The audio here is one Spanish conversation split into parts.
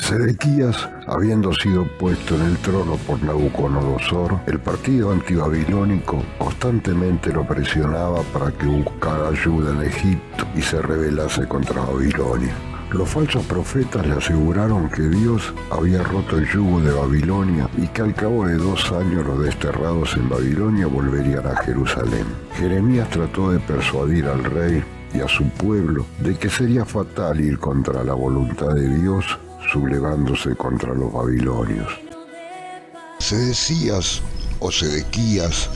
Sedequías, habiendo sido puesto en el trono por Nabucodonosor, el partido antibabilónico constantemente lo presionaba para que buscara ayuda en Egipto y se rebelase contra Babilonia. Los falsos profetas le aseguraron que Dios había roto el yugo de Babilonia y que al cabo de 2 años los desterrados en Babilonia volverían a Jerusalén. Jeremías trató de persuadir al rey y a su pueblo de que sería fatal ir contra la voluntad de Dios, sublevándose contra los babilonios. Sedecías o Sedequías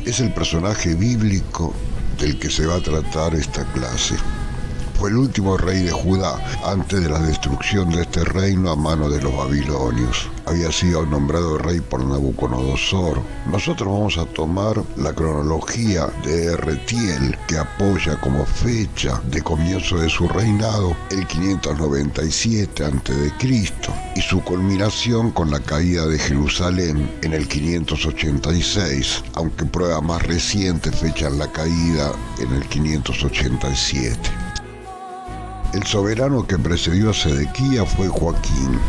es el personaje bíblico del que se va a tratar esta clase. Fue el último rey de Judá antes de la destrucción de este reino a mano de los babilonios. Había sido nombrado rey por Nabucodonosor. Nosotros vamos a tomar la cronología de Retiel, que apoya como fecha de comienzo de su reinado el 597 a.C. y su culminación con la caída de Jerusalén en el 586, aunque pruebas más recientes fechan la caída en el 587. El soberano que precedió a Sedequías fue Joaquín,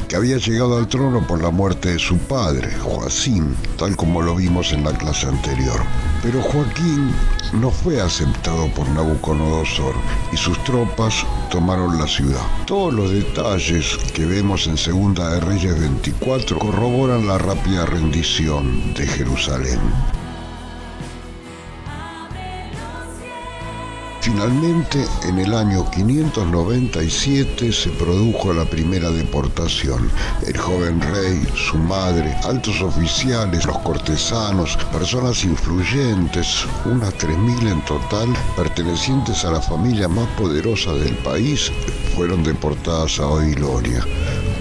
que había llegado al trono por la muerte de su padre, Joacim, tal como lo vimos en la clase anterior. Pero Joaquín no fue aceptado por Nabucodonosor y sus tropas tomaron la ciudad. Todos los detalles que vemos en Segunda de Reyes 24 corroboran la rápida rendición de Jerusalén. Finalmente, en el año 597 se produjo la primera deportación. El joven rey, su madre, altos oficiales, los cortesanos, personas influyentes, unas 3.000 en total, pertenecientes a la familia más poderosa del país, fueron deportadas a Babilonia,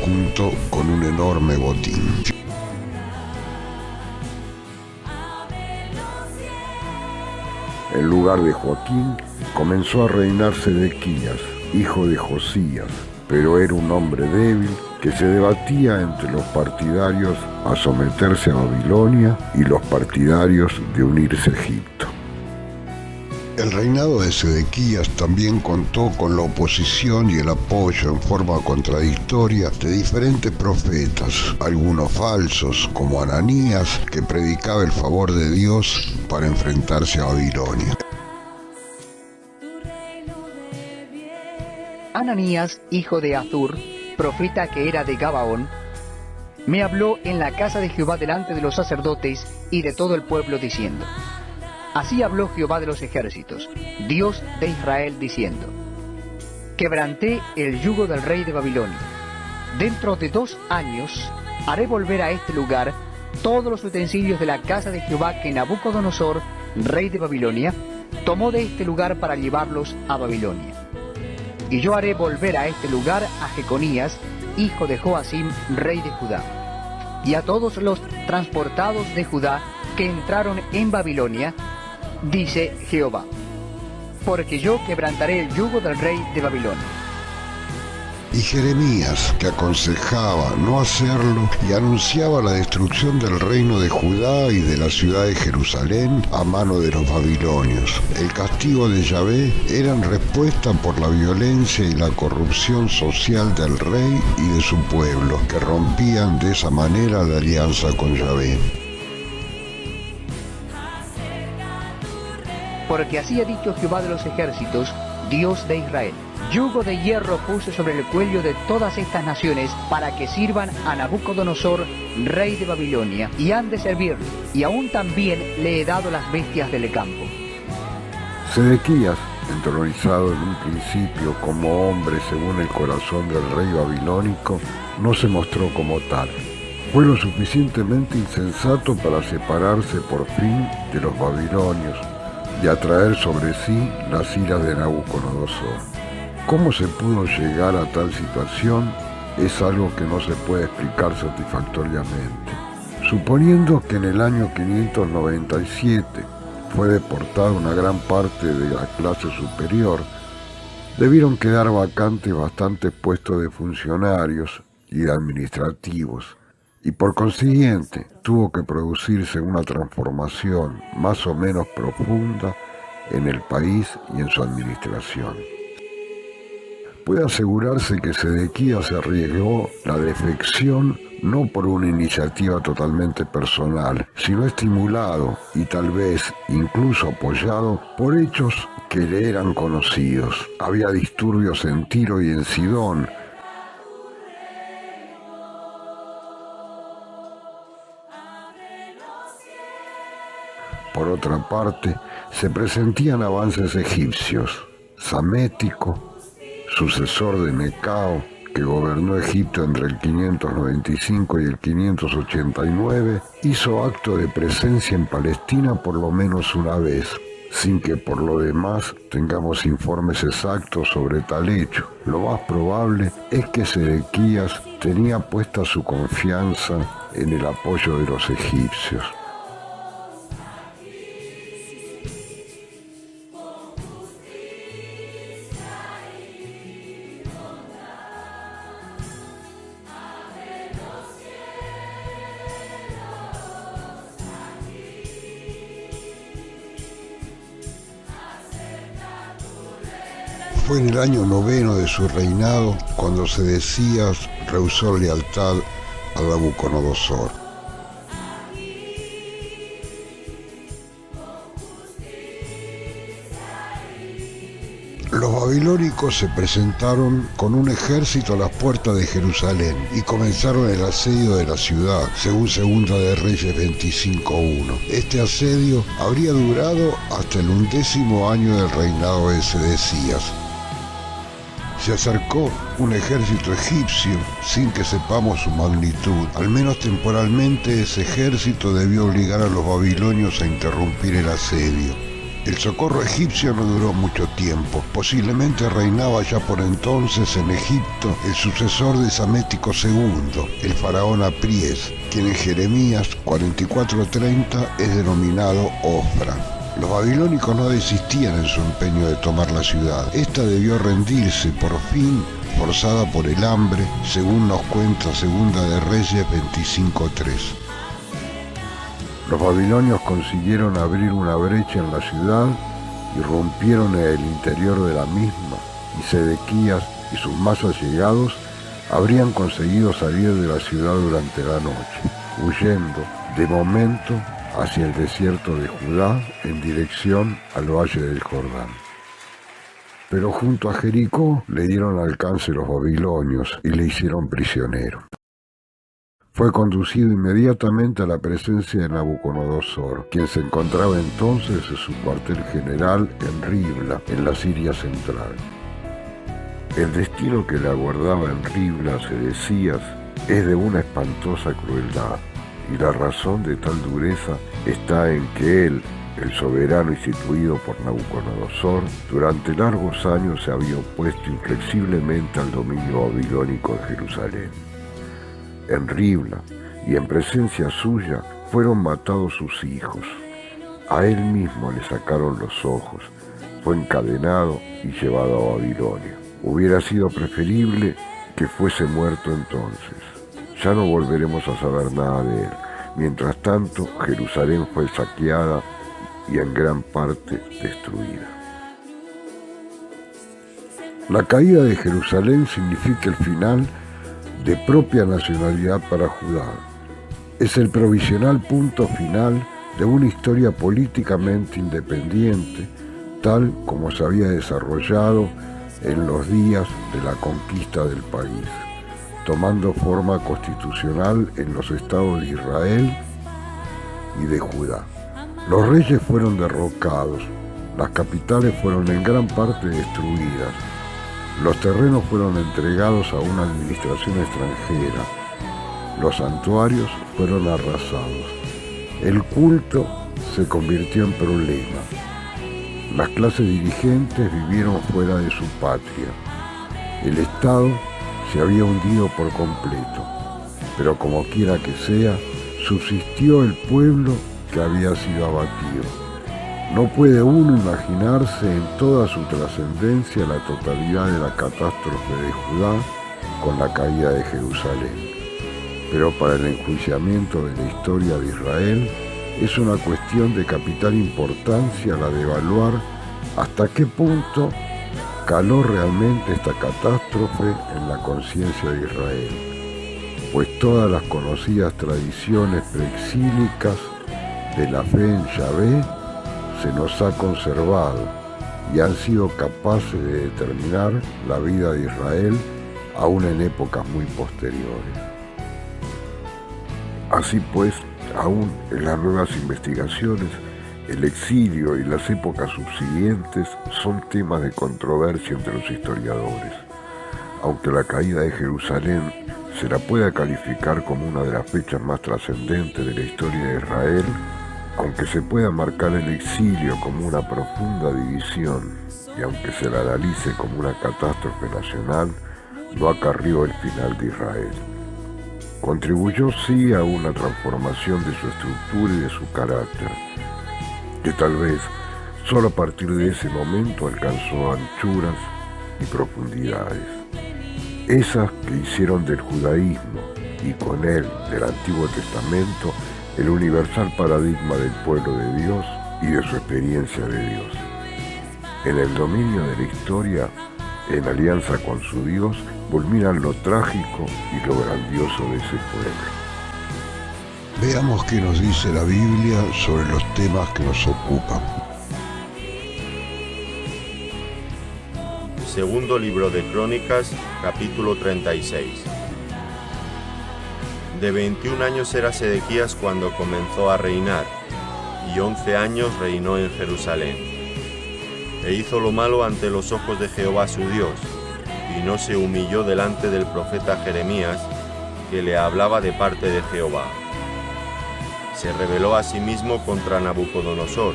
junto con un enorme botín. En lugar de Joaquín, comenzó a reinar Sedequías, hijo de Josías, pero era un hombre débil que se debatía entre los partidarios a someterse a Babilonia y los partidarios de unirse a Egipto. El reinado de Sedequías también contó con la oposición y el apoyo en forma contradictoria de diferentes profetas, algunos falsos, como Ananías, que predicaba el favor de Dios para enfrentarse a Babilonia. Ananías, hijo de Azur, profeta que era de Gabaón, me habló en la casa de Jehová delante de los sacerdotes y de todo el pueblo, diciendo: Así habló Jehová de los ejércitos, Dios de Israel, diciendo: Quebranté el yugo del rey de Babilonia. Dentro de 2 años haré volver a este lugar todos los utensilios de la casa de Jehová que Nabucodonosor, rey de Babilonia, tomó de este lugar para llevarlos a Babilonia. Y yo haré volver a este lugar a Jeconías, hijo de Joacim, rey de Judá, y a todos los transportados de Judá que entraron en Babilonia, dice Jehová, porque yo quebrantaré el yugo del rey de Babilonia. Y Jeremías, que aconsejaba no hacerlo y anunciaba la destrucción del reino de Judá y de la ciudad de Jerusalén a mano de los babilonios. El castigo de Yahvé era en respuesta por la violencia y la corrupción social del rey y de su pueblo, que rompían de esa manera la alianza con Yahvé. Porque así ha dicho Jehová de los ejércitos, Dios de Israel: yugo de hierro puse sobre el cuello de todas estas naciones para que sirvan a Nabucodonosor, rey de Babilonia, y han de servirle, y aún también le he dado las bestias del campo. Sedequías, entronizado en un principio como hombre según el corazón del rey babilónico, no se mostró como tal. Fue lo suficientemente insensato para separarse por fin de los babilonios y atraer sobre sí las iras de Nabucodonosor. ¿Cómo se pudo llegar a tal situación? Es algo que no se puede explicar satisfactoriamente. Suponiendo que en el año 597 fue deportada una gran parte de la clase superior, debieron quedar vacantes bastantes puestos de funcionarios y de administrativos, y por consiguiente tuvo que producirse una transformación más o menos profunda en el país y en su administración. Puede asegurarse que Sedequías arriesgó la defección no por una iniciativa totalmente personal, sino estimulado y tal vez incluso apoyado por hechos que le eran conocidos. Había disturbios en Tiro y en Sidón. Por otra parte, se presentían avances egipcios. Psamético, sucesor de Necao, que gobernó Egipto entre el 595 y el 589, hizo acto de presencia en Palestina por lo menos una vez, sin que por lo demás tengamos informes exactos sobre tal hecho. Lo más probable es que Sedequías tenía puesta su confianza en el apoyo de los egipcios. Fue en el año 9 de su reinado cuando Sedecías rehusó lealtad a Nabucodonosor. Los babilónicos se presentaron con un ejército a las puertas de Jerusalén y comenzaron el asedio de la ciudad, según Segunda de Reyes 25:1. Este asedio habría durado hasta el 11º año del reinado de Sedecías. Se acercó un ejército egipcio sin que sepamos su magnitud. Al menos temporalmente ese ejército debió obligar a los babilonios a interrumpir el asedio. El socorro egipcio no duró mucho tiempo. Posiblemente reinaba ya por entonces en Egipto el sucesor de Psamético II, el faraón Apries, quien en Jeremías 44:30 es denominado Ofra. Los babilónicos no desistían en su empeño de tomar la ciudad. Esta debió rendirse por fin, forzada por el hambre, según nos cuenta Segunda de Reyes 25:3. Los babilonios consiguieron abrir una brecha en la ciudad, irrumpieron en el interior de la misma, y Sedequías y sus más allegados habrían conseguido salir de la ciudad durante la noche, huyendo, de momento, hacia el desierto de Judá en dirección al valle del Jordán. Pero junto a Jericó le dieron alcance los babilonios y le hicieron prisionero. Fue conducido inmediatamente a la presencia de Nabucodonosor, quien se encontraba entonces en su cuartel general en Ribla, en la Siria central. El destino que le aguardaba en Ribla a Sedecías es de una espantosa crueldad. Y la razón de tal dureza está en que él, el soberano instituido por Nabucodonosor, durante largos años se había opuesto inflexiblemente al dominio babilónico de Jerusalén. En Ribla y en presencia suya fueron matados sus hijos. A él mismo le sacaron los ojos, fue encadenado y llevado a Babilonia. Hubiera sido preferible que fuese muerto entonces. Ya no volveremos a saber nada de él. Mientras tanto, Jerusalén fue saqueada y en gran parte destruida. La caída de Jerusalén significa el final de propia nacionalidad para Judá. Es el provisional punto final de una historia políticamente independiente, tal como se había desarrollado en los días de la conquista del país, tomando forma constitucional en los estados de Israel y de Judá. Los reyes fueron derrocados, las capitales fueron en gran parte destruidas, los terrenos fueron entregados a una administración extranjera, los santuarios fueron arrasados, el culto se convirtió en problema, las clases dirigentes vivieron fuera de su patria, el Estado se había hundido por completo, pero como quiera que sea, subsistió el pueblo que había sido abatido. No puede uno imaginarse en toda su trascendencia la totalidad de la catástrofe de Judá con la caída de Jerusalén. Pero para el enjuiciamiento de la historia de Israel es una cuestión de capital importancia la de evaluar hasta qué punto caló realmente esta catástrofe en la conciencia de Israel, pues todas las conocidas tradiciones preexílicas de la fe en Yahvé se nos ha conservado y han sido capaces de determinar la vida de Israel aún en épocas muy posteriores. Así pues, aún en las nuevas investigaciones, el exilio y las épocas subsiguientes son temas de controversia entre los historiadores. Aunque la caída de Jerusalén se la pueda calificar como una de las fechas más trascendentes de la historia de Israel, aunque se pueda marcar el exilio como una profunda división y aunque se la analice como una catástrofe nacional, no acarrió el final de Israel. Contribuyó sí a una transformación de su estructura y de su carácter, que tal vez solo a partir de ese momento alcanzó anchuras y profundidades, esas que hicieron del judaísmo y con él del Antiguo Testamento el universal paradigma del pueblo de Dios y de su experiencia de Dios. En el dominio de la historia, en alianza con su Dios, culminan lo trágico y lo grandioso de ese pueblo. Veamos qué nos dice la Biblia sobre los temas que nos ocupan. Segundo libro de Crónicas, capítulo 36. De 21 años era Sedequías cuando comenzó a reinar, y 11 años reinó en Jerusalén. E hizo lo malo ante los ojos de Jehová su Dios, y no se humilló delante del profeta Jeremías, que le hablaba de parte de Jehová. Se rebeló asimismo contra Nabucodonosor,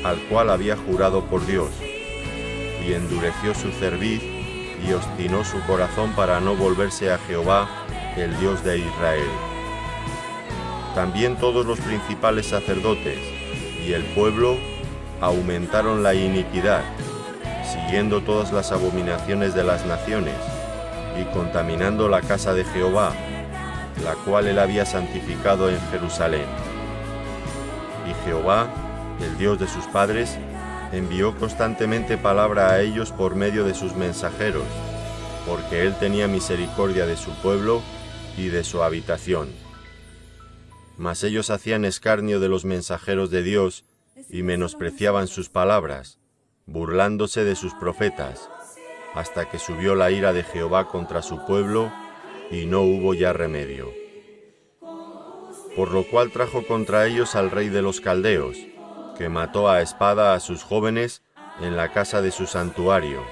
al cual había jurado por Dios, y endureció su cerviz, y obstinó su corazón para no volverse a Jehová, el Dios de Israel. También todos los principales sacerdotes y el pueblo aumentaron la iniquidad, siguiendo todas las abominaciones de las naciones, y contaminando la casa de Jehová, la cual él había santificado en Jerusalén. Y Jehová, el Dios de sus padres, envió constantemente palabra a ellos por medio de sus mensajeros, porque él tenía misericordia de su pueblo y de su habitación. Mas ellos hacían escarnio de los mensajeros de Dios y menospreciaban sus palabras, burlándose de sus profetas, hasta que subió la ira de Jehová contra su pueblo, y no hubo ya remedio. Por lo cual trajo contra ellos al rey de los caldeos, que mató a espada a sus jóvenes en la casa de su santuario,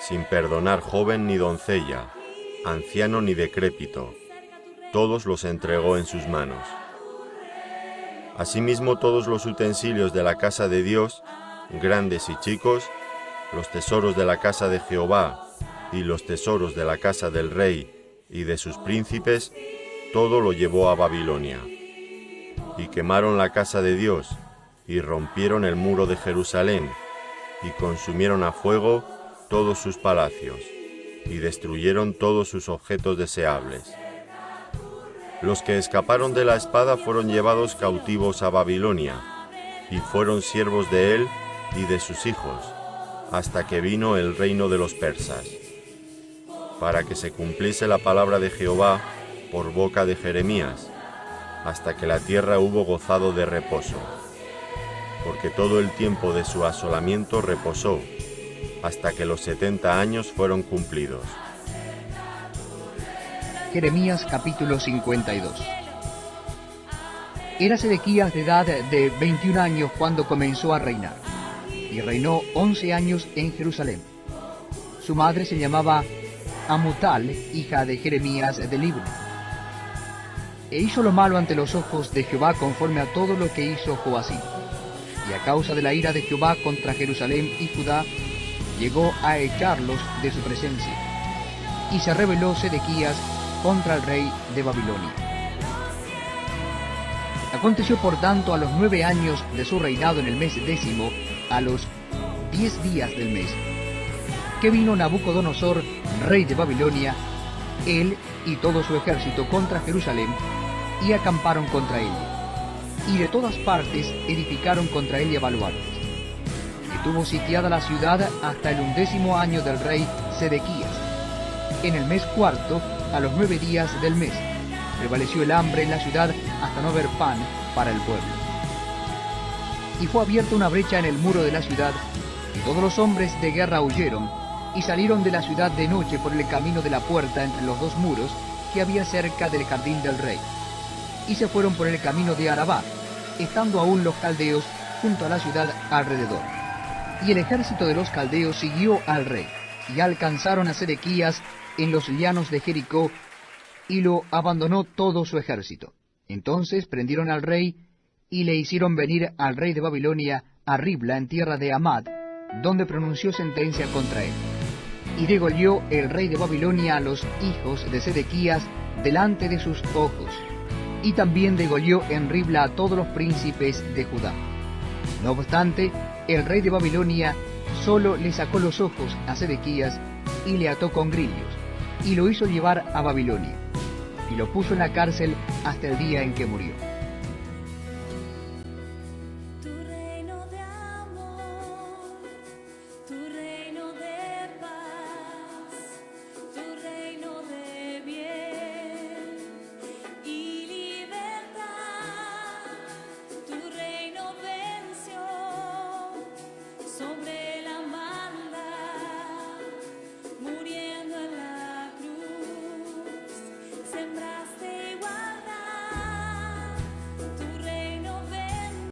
sin perdonar joven ni doncella, anciano ni decrépito. Todos los entregó en sus manos. Asimismo todos los utensilios de la casa de Dios, grandes y chicos, los tesoros de la casa de Jehová y los tesoros de la casa del rey y de sus príncipes, todo lo llevó a Babilonia. Y quemaron la casa de Dios, y rompieron el muro de Jerusalén, y consumieron a fuego todos sus palacios, y destruyeron todos sus objetos deseables. Los que escaparon de la espada fueron llevados cautivos a Babilonia, y fueron siervos de él y de sus hijos, hasta que vino el reino de los persas, para que se cumpliese la palabra de Jehová por boca de Jeremías, hasta que la tierra hubo gozado de reposo, porque todo el tiempo de su asolamiento reposó, hasta que los 70 años fueron cumplidos. Jeremías capítulo 52. Era Sedequías de edad de 21 años cuando comenzó a reinar, y reinó 11 años en Jerusalén. Su madre se llamaba Amutal, hija de Jeremías de Libna. E hizo lo malo ante los ojos de Jehová conforme a todo lo que hizo Joacim. Y a causa de la ira de Jehová contra Jerusalén y Judá, llegó a echarlos de su presencia. Y se rebeló Sedequías contra el rey de Babilonia. Aconteció por tanto a los 9 años de su reinado en el mes 10, a los 10 días del mes, que vino Nabucodonosor, rey de Babilonia, él y todo su ejército contra Jerusalén, y acamparon contra ella. Y de todas partes edificaron contra ella baluartes. Y estuvo sitiada la ciudad hasta el 11º año del rey Sedequías. En el mes cuarto, a los 9 días del mes, prevaleció el hambre en la ciudad hasta no haber pan para el pueblo. Y fue abierta una brecha en el muro de la ciudad, y todos los hombres de guerra huyeron, y salieron de la ciudad de noche por el camino de la puerta entre los dos muros que había cerca del jardín del rey, y se fueron por el camino de Arabá, estando aún los caldeos junto a la ciudad alrededor. Y el ejército de los caldeos siguió al rey, y alcanzaron a Sedequías en los llanos de Jericó, y lo abandonó todo su ejército. Entonces prendieron al rey, y le hicieron venir al rey de Babilonia a Ribla en tierra de Amad, donde pronunció sentencia contra él. Y degolló el rey de Babilonia a los hijos de Sedequías delante de sus ojos, y también degolló en Ribla a todos los príncipes de Judá. No obstante, el rey de Babilonia solo le sacó los ojos a Sedequías y le ató con grillos, y lo hizo llevar a Babilonia, y lo puso en la cárcel hasta el día en que murió.